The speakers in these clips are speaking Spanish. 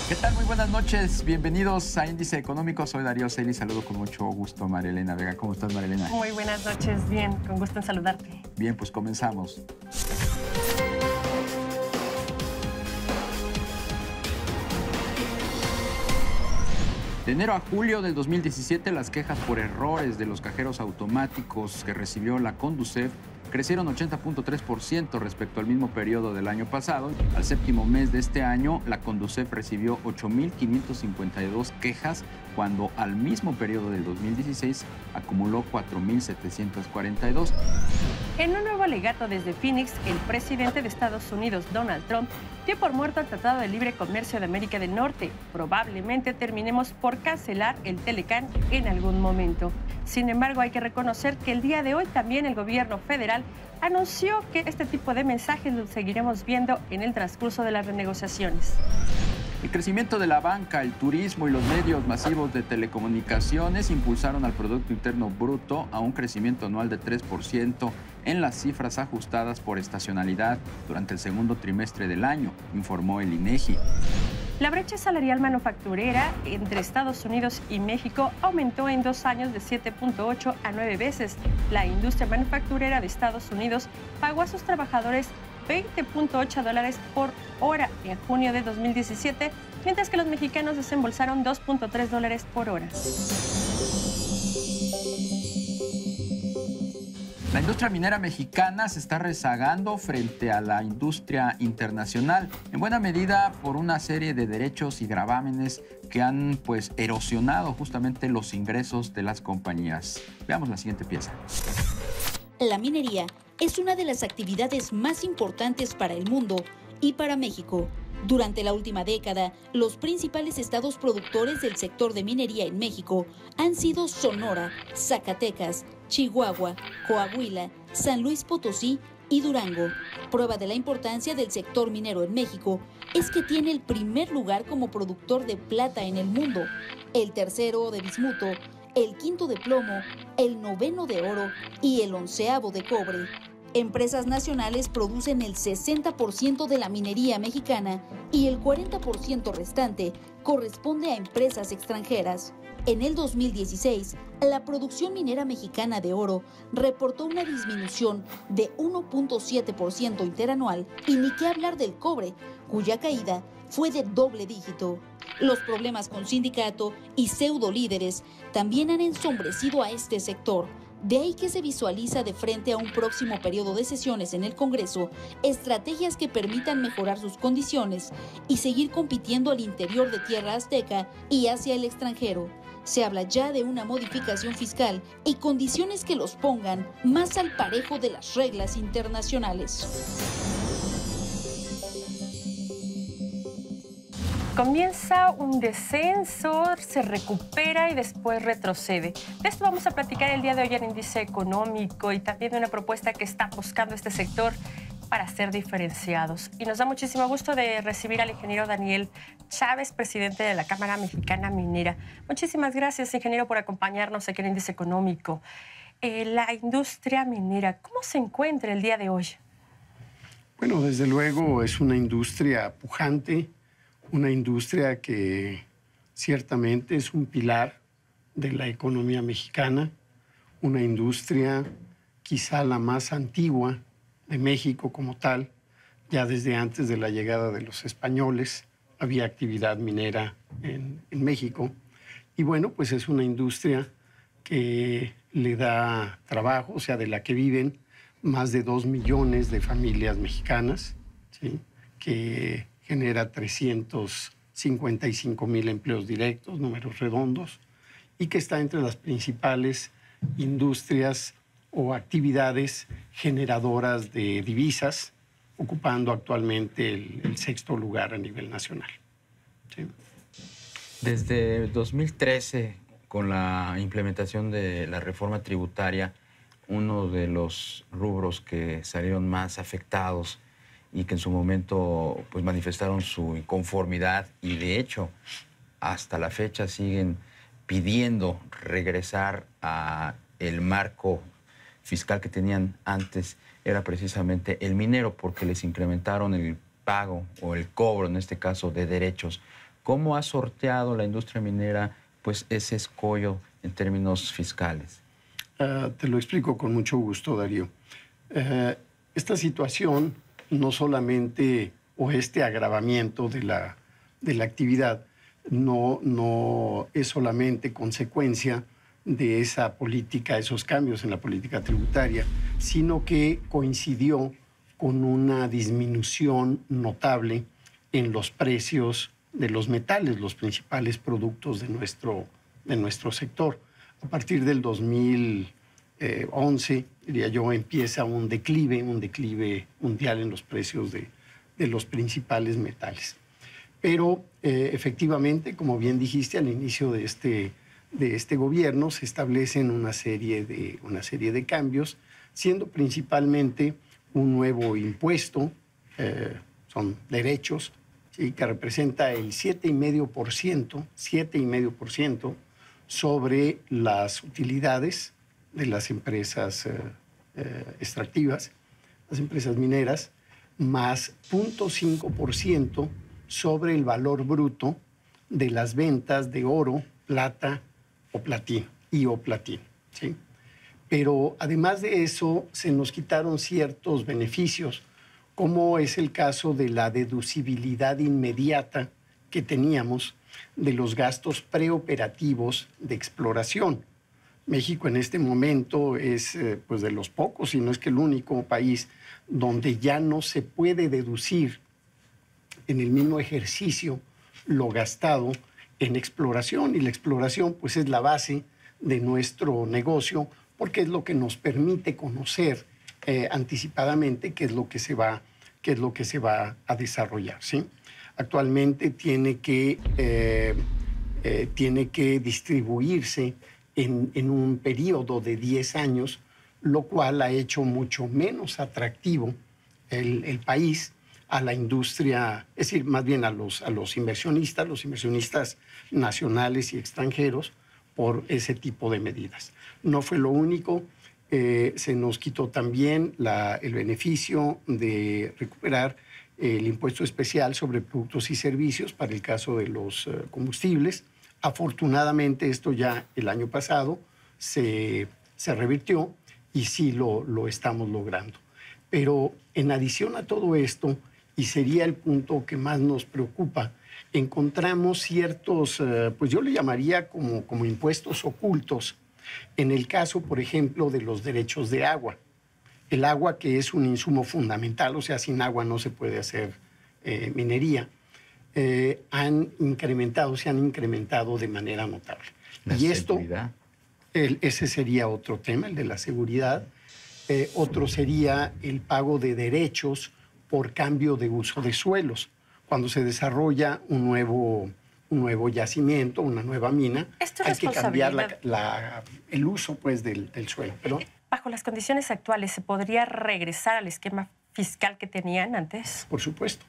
¿Qué tal? Muy buenas noches. Bienvenidos a Índice Económico. Soy Darío Celis. Saludo con mucho gusto a María Elena Vega. ¿Cómo estás, María Elena? Muy buenas noches. Bien, con gusto en saludarte. Bien, pues comenzamos. De enero a julio del 2017, las quejas por errores de los cajeros automáticos que recibió la Conducef crecieron 80.3% respecto al mismo periodo del año pasado. Al séptimo mes de este año, la Conducef recibió 8.552 quejas, cuando al mismo periodo del 2016 acumuló 4.742. En un nuevo alegato desde Phoenix, el presidente de Estados Unidos, Donald Trump, dio por muerto el Tratado de Libre Comercio de América del Norte. Probablemente terminemos por cancelar el Telecán en algún momento. Sin embargo, hay que reconocer que el día de hoy también el gobierno federal anunció que este tipo de mensajes los seguiremos viendo en el transcurso de las renegociaciones. El crecimiento de la banca, el turismo y los medios masivos de telecomunicaciones impulsaron al Producto Interno Bruto a un crecimiento anual de 3% en las cifras ajustadas por estacionalidad durante el segundo trimestre del año, informó el INEGI. La brecha salarial manufacturera entre Estados Unidos y México aumentó en 2 años de 7.8 a 9 veces. La industria manufacturera de Estados Unidos pagó a sus trabajadores $20.8 por hora en junio de 2017, mientras que los mexicanos desembolsaron $2.3 por hora. La industria minera mexicana se está rezagando frente a la industria internacional, en buena medida por una serie de derechos y gravámenes que han erosionado justamente los ingresos de las compañías. Veamos la siguiente pieza. La minería es una de las actividades más importantes para el mundo y para México. Durante la última década, los principales estados productores del sector de minería en México han sido Sonora, Zacatecas, Chihuahua, Coahuila, San Luis Potosí y Durango. Prueba de la importancia del sector minero en México es que tiene el primer lugar como productor de plata en el mundo, el tercero de bismuto, el quinto de plomo, el 9º de oro y el 11º de cobre. Empresas nacionales producen el 60% de la minería mexicana y el 40% restante corresponde a empresas extranjeras. En el 2016, la producción minera mexicana de oro reportó una disminución de 1.7% interanual, y ni qué hablar del cobre, cuya caída fue de doble dígito. Los problemas con sindicato y pseudo líderes también han ensombrecido a este sector. De ahí que se visualiza de frente a un próximo periodo de sesiones en el Congreso estrategias que permitan mejorar sus condiciones y seguir compitiendo al interior de tierra azteca y hacia el extranjero. Se habla ya de una modificación fiscal y condiciones que los pongan más al parejo de las reglas internacionales. Comienza un descenso, se recupera y después retrocede. De esto vamos a platicar el día de hoy en Índice Económico, y también de una propuesta que está buscando este sector para ser diferenciados. Y nos da muchísimo gusto de recibir al ingeniero Daniel Chávez, presidente de la Cámara Mexicana Minera. Muchísimas gracias, ingeniero, por acompañarnos aquí en Índice Económico. La industria minera, ¿cómo se encuentra el día de hoy? Bueno, desde luego es una industria pujante, una industria que ciertamente es un pilar de la economía mexicana, una industria quizá la más antigua de México como tal. Ya desde antes de la llegada de los españoles había actividad minera en México. Y bueno, pues es una industria que le da trabajo, o sea, de la que viven más de 2 millones de familias mexicanas, ¿sí?, que genera 355,000 empleos directos, números redondos, y que está entre las principales industrias o actividades generadoras de divisas, ocupando actualmente el 6º lugar a nivel nacional. ¿Sí? Desde 2013, con la implementación de la reforma tributaria, uno de los rubros que salieron más afectados y que en su momento manifestaron su inconformidad, y de hecho hasta la fecha siguen pidiendo regresar a el marco fiscal que tenían antes, era precisamente el minero, porque les incrementaron el pago o el cobro, en este caso, de derechos ¿Cómo ha sorteado la industria minera pues, ese escollo en términos fiscales? Te lo explico con mucho gusto, Darío. Esta situación no solamente, o este agravamiento de la actividad, no es solamente consecuencia de esa política, esos cambios en la política tributaria, sino que coincidió con una disminución notable en los precios de los metales, los principales productos de nuestro sector. A partir del 2011, diría yo, empieza un declive mundial en los precios de los principales metales. Pero efectivamente, como bien dijiste, al inicio de este gobierno se establecen una serie de cambios, siendo principalmente un nuevo impuesto, son derechos, ¿sí?, que representa el 7,5% sobre las utilidades de las empresas extractivas, las empresas mineras, más 0,5% sobre el valor bruto de las ventas de oro, plata o platino, ¿sí? Pero además de eso, se nos quitaron ciertos beneficios, como es el caso de la deducibilidad inmediata que teníamos de los gastos preoperativos de exploración. México en este momento es pues de los pocos, si no es que el único país donde ya no se puede deducir en el mismo ejercicio lo gastado en exploración, y la exploración pues es la base de nuestro negocio, porque es lo que nos permite conocer anticipadamente qué es lo que se va a desarrollar, ¿sí? Actualmente tiene que distribuirse en un periodo de 10 años, lo cual ha hecho mucho menos atractivo el país a la industria, es decir, más bien a los inversionistas nacionales y extranjeros, por ese tipo de medidas. No fue lo único, se nos quitó también el beneficio de recuperar el impuesto especial sobre productos y servicios para el caso de los combustibles. Afortunadamente, esto ya el año pasado se revirtió y sí lo estamos logrando. Pero en adición a todo esto, y sería el punto que más nos preocupa, encontramos ciertos, pues yo le llamaría como impuestos ocultos, en el caso, por ejemplo, de los derechos de agua. El agua, que es un insumo fundamental, o sea, sin agua no se puede hacer minería, se han incrementado de manera notable. ¿La seguridad? Ese sería otro tema, el de la seguridad. Otro sería el pago de derechos por cambio de uso de suelos. Cuando se desarrolla un nuevo yacimiento, una nueva mina, hay que cambiar el uso pues, del suelo. ¿Pero? ¿Bajo las condiciones actuales se podría regresar al esquema fiscal que tenían antes? Por supuesto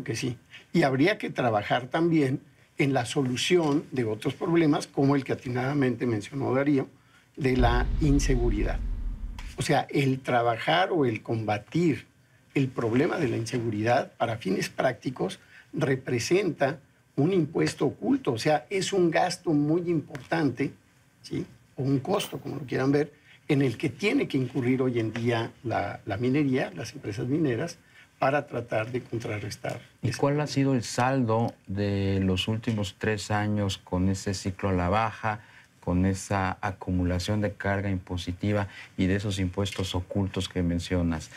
que sí. Y habría que trabajar también en la solución de otros problemas, como el que atinadamente mencionó Darío, de la inseguridad. O sea, el trabajar o el combatir el problema de la inseguridad para fines prácticos representa un impuesto oculto, o sea, es un gasto muy importante, ¿sí?, o un costo, como lo quieran ver, en el que tiene que incurrir hoy en día la minería, las empresas mineras, para tratar de contrarrestar. ¿Y cuál ha sido el saldo de los últimos 3 años con ese ciclo a la baja, con esa acumulación de carga impositiva y de esos impuestos ocultos que mencionas?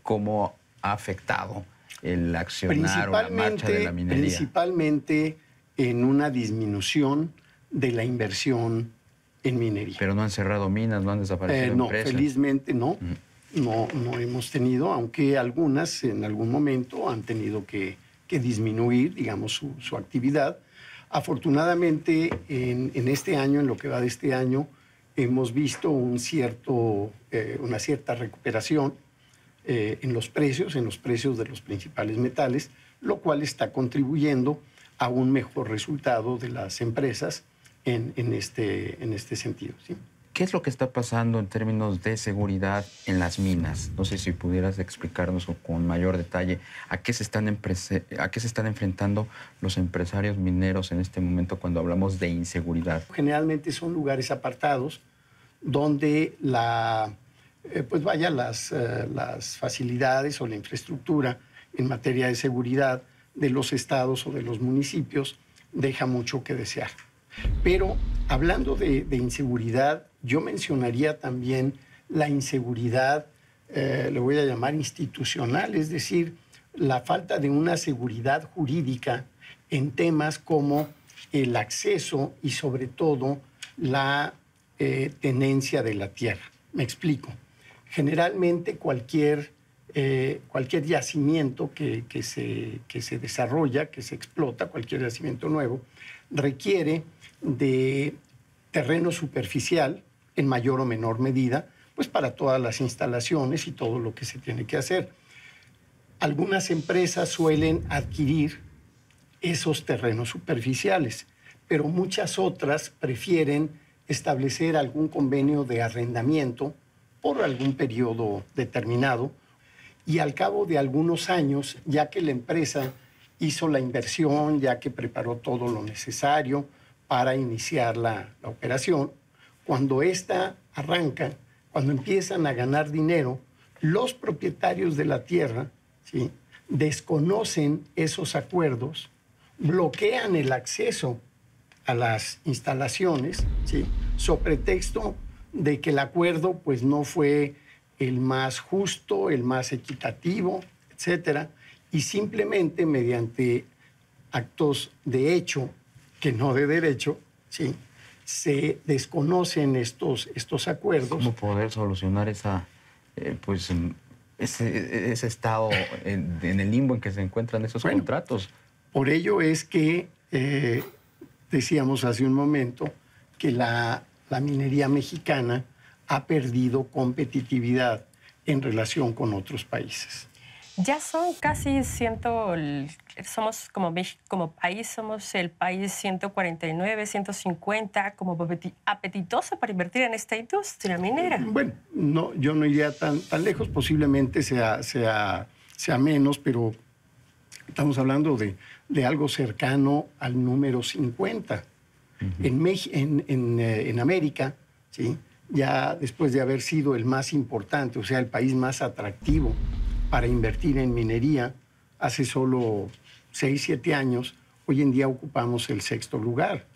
¿Cómo ha afectado el accionar o la marcha de la minería? Principalmente en una disminución de la inversión en minería. ¿Pero no han cerrado minas, no han desaparecido empresas? No, felizmente no. No hemos tenido, aunque algunas en algún momento han tenido que disminuir, digamos, su actividad. Afortunadamente, en este año, en lo que va de este año, hemos visto una cierta recuperación en los precios de los principales metales, lo cual está contribuyendo a un mejor resultado de las empresas en este sentido, ¿sí? ¿Qué es lo que está pasando en términos de seguridad en las minas? No sé si pudieras explicarnos con mayor detalle a qué se están enfrentando los empresarios mineros en este momento cuando hablamos de inseguridad. Generalmente son lugares apartados donde las facilidades o la infraestructura en materia de seguridad de los estados o de los municipios deja mucho que desear. Pero hablando de inseguridad, yo mencionaría también la inseguridad, le voy a llamar institucional, es decir, la falta de una seguridad jurídica en temas como el acceso y sobre todo la tenencia de la tierra. Me explico. Generalmente cualquier yacimiento que se desarrolla, que se explota, cualquier yacimiento nuevo, requiere de terreno superficial en mayor o menor medida, pues para todas las instalaciones y todo lo que se tiene que hacer. Algunas empresas suelen adquirir esos terrenos superficiales, pero muchas otras prefieren establecer algún convenio de arrendamiento por algún periodo determinado y al cabo de algunos años, ya que la empresa hizo la inversión, ya que preparó todo lo necesario para iniciar la operación, cuando ésta arranca, cuando empiezan a ganar dinero, los propietarios de la tierra, ¿sí?, desconocen esos acuerdos, bloquean el acceso a las instalaciones, ¿sí?, sobre pretexto de que el acuerdo pues, no fue el más justo, el más equitativo, etcétera, y simplemente mediante actos de hecho, que no de derecho, ¿sí?, se desconocen estos acuerdos. ¿Cómo poder solucionar ese estado en el limbo en que se encuentran esos contratos? Por ello es que decíamos hace un momento que la minería mexicana ha perdido competitividad en relación con otros países. Ya son casi somos como país, somos el país 149, 150, como apetitoso para invertir en esta industria minera. Bueno, no, yo no iría tan lejos, posiblemente sea menos, pero estamos hablando de algo cercano al número 50. Uh-huh. En América, ¿sí?, ya después de haber sido el más importante, o sea, el país más atractivo para invertir en minería, hace solo 6, 7 años, hoy en día ocupamos el 6º lugar.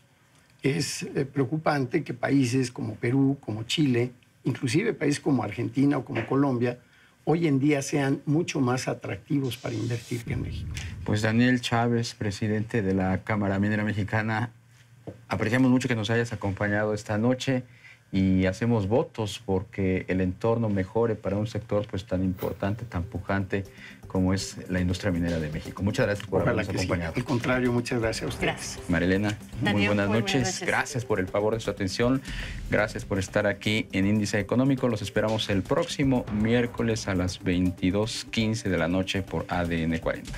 Es preocupante que países como Perú, como Chile, inclusive países como Argentina o como Colombia, hoy en día sean mucho más atractivos para invertir que en México. Pues Daniel Chávez, presidente de la Cámara Minera Mexicana, apreciamos mucho que nos hayas acompañado esta noche y hacemos votos porque el entorno mejore para un sector pues tan importante, tan pujante como es la industria minera de México. Muchas gracias por habernos acompañado. Sí. Al contrario, muchas gracias a ustedes. Gracias. Marilena, Daniel, muy buenas noches. Gracias por el favor de su atención. Gracias por estar aquí en Índice Económico. Los esperamos el próximo miércoles a las 22:15 de la noche por ADN 40.